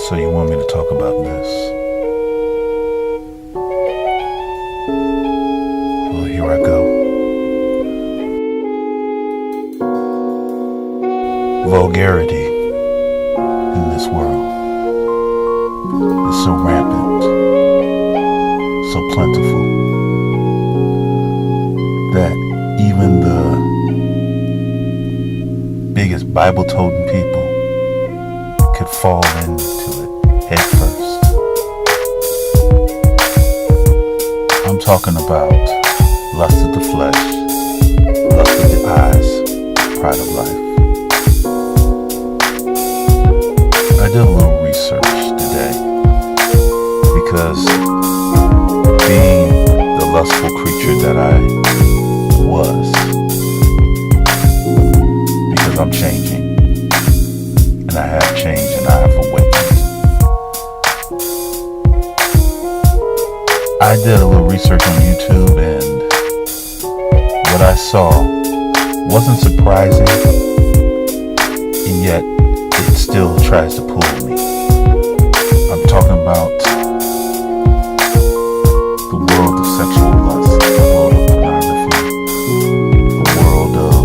So you want me to talk about this? Well, here I go. Vulgarity in this world is so rampant, so plentiful, that even the biggest Bible-toting people could fall into it head first. I'm talking about lust of the flesh, lust of the eyes, pride of life. I did a little research today because being the lustful creature that I was, because I'm changing, and I have changed and I have awakened. I did a little research on YouTube, and what I saw wasn't surprising, and yet it still tries to pull me. I'm talking about the world of sexual lust, the world of pornography, the world of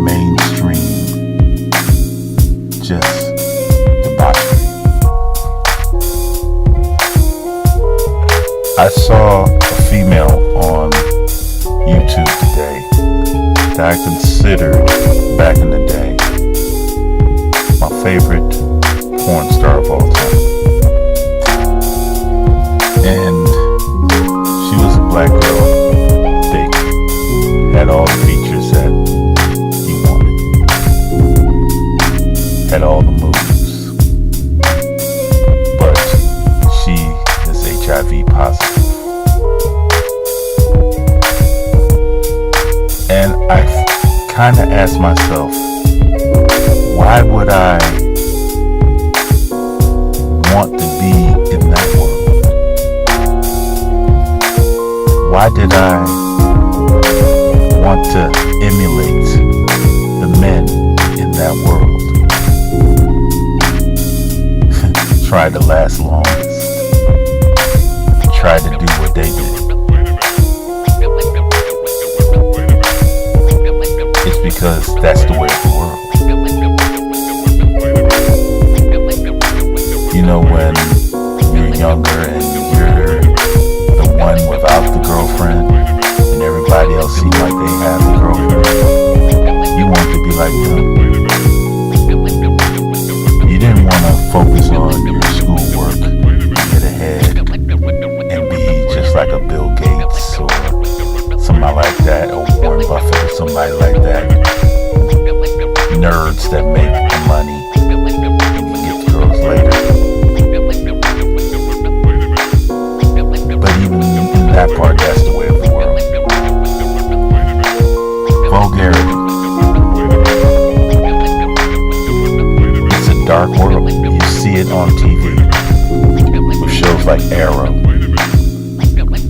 mainstream just debauchery. I saw a female on YouTube today that I considered back in the day my favorite porn star of all time. And she was a black girl, thick, had all the features that you wanted, had all the moves, but she is HIV positive. And I kind of asked myself, why would I want to be in that world? Why did I want to emulate the men in that world? Try to last longest. Try to do what they did. It's because that's the way of the world. You know, when you're younger and you're the one without the girlfriend and everybody else seems like they have a girlfriend, you want to be like them. You didn't want to focus on your schoolwork, get ahead, and be just like a Bill Gates or somebody like that, or Warren Buffett or somebody like that. Nerds that make the money and get the girls later. But even in that part, that's the way of the world. Vulgarity. It's a dark world. You see it on TV with shows like Arrow,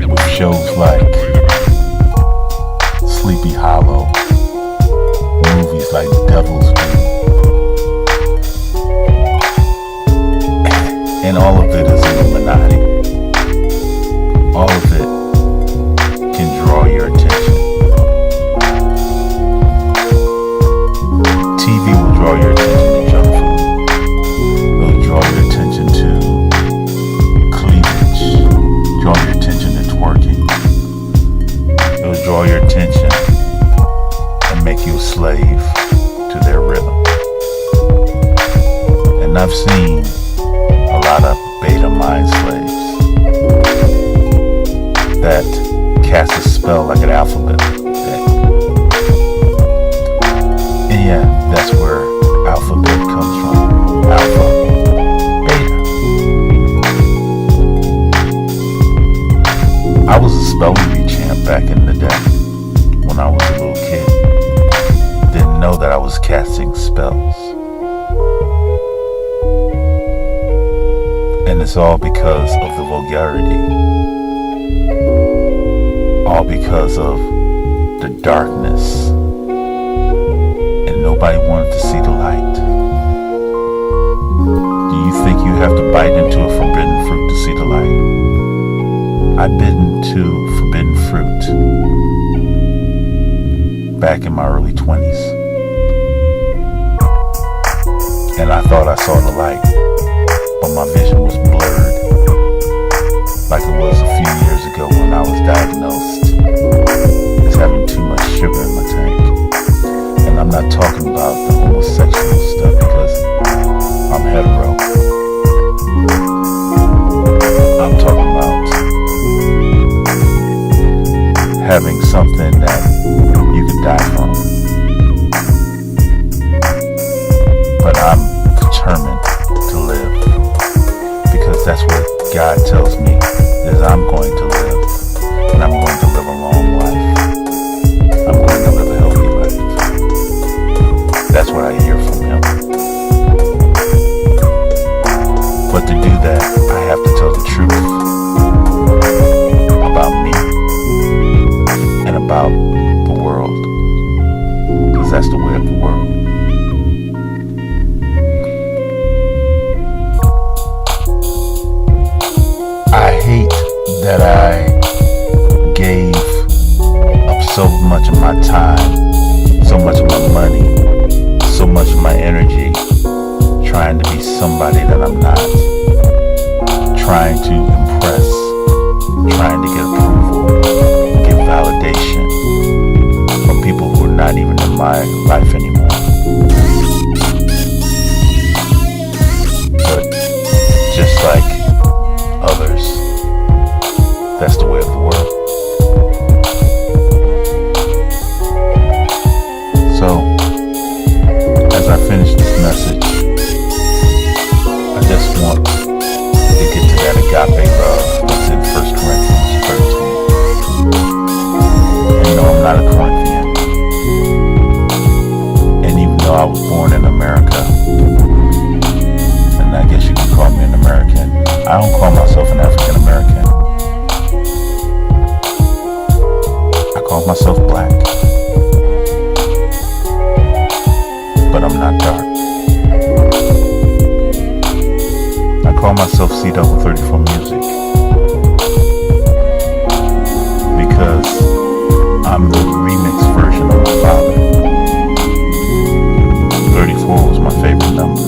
with shows like Sleepy Hollow, movies like Devil's Due, and all of it is Illuminati. All of it can draw your attention. TV will draw your attention to junk food. It will draw your attention to cleavage, draw your attention to twerking. It will draw your attention and make you a slave to their rhythm. And I've seen a lot of beta mind slaves that cast a spell like an alphabet. And yeah, that's where alphabet comes from. Alpha, beta. I was a spelling bee champ back in the day when I was a little kid. Didn't know that I was casting spells. And it's all because of the vulgarity. All because of the darkness. And nobody wanted to see the light. have to bite into a forbidden fruit to see the light. I bit into forbidden fruit back in my early 20s. And I thought I saw the light, but my vision was blurred, like it was a few years ago when I was diagnosed as having too much sugar in my tank. And I'm not talking about the homosexual stuff because I'm hetero. I'm talking about having something that you can die from. But I'm determined to live because that's what God tells me is I'm going to live, and I'm going to live a long life. I'm going to live a healthy life. That's what I hear from Him. But to do that, I have to tell the truth about me and about the world, because that's the way of the world. I hate that I gave up so much of my time, so much of my money, so much of my energy trying to be somebody that I'm not, trying to impress, trying to get approval, get validation from people who are not even in my life anymore. But just like others, that's the way of the world. So, as I finish this message, I just want to get to that agape love that's in 1 Corinthians 13. And no, I'm not a Corinthian. And even though I was born in America, and I guess you could call me an American, I don't call myself an African American. I call myself black. But I'm not dark. I call myself Double34 Music because I'm the remix version of my father. 34 was my favorite number.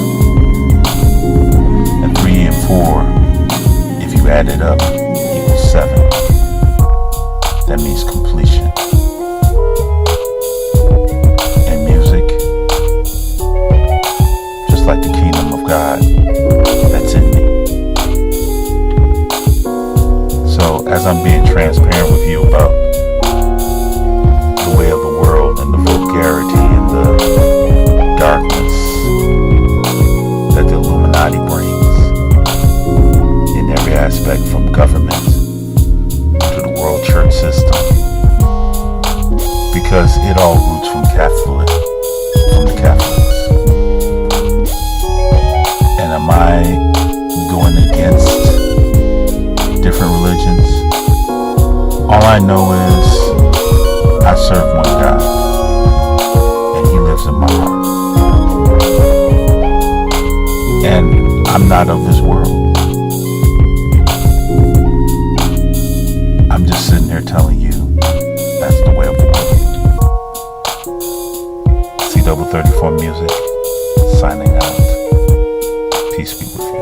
And 3 and 4, if you add it up, equals 7. That means completion. And music, just like the kingdom of God, that's in me. So as I'm being transparent with you about the way of the world and the vulgarity and the darkness that the Illuminati brings in every aspect, from government to the world church system, because it all roots from the Catholics. And am I going against different religions? All I know is I serve one God, and He lives in my heart. And I'm not of this world. I'm just sitting here telling you that's the way of the world. Double34 Music, signing out. Peace be with you.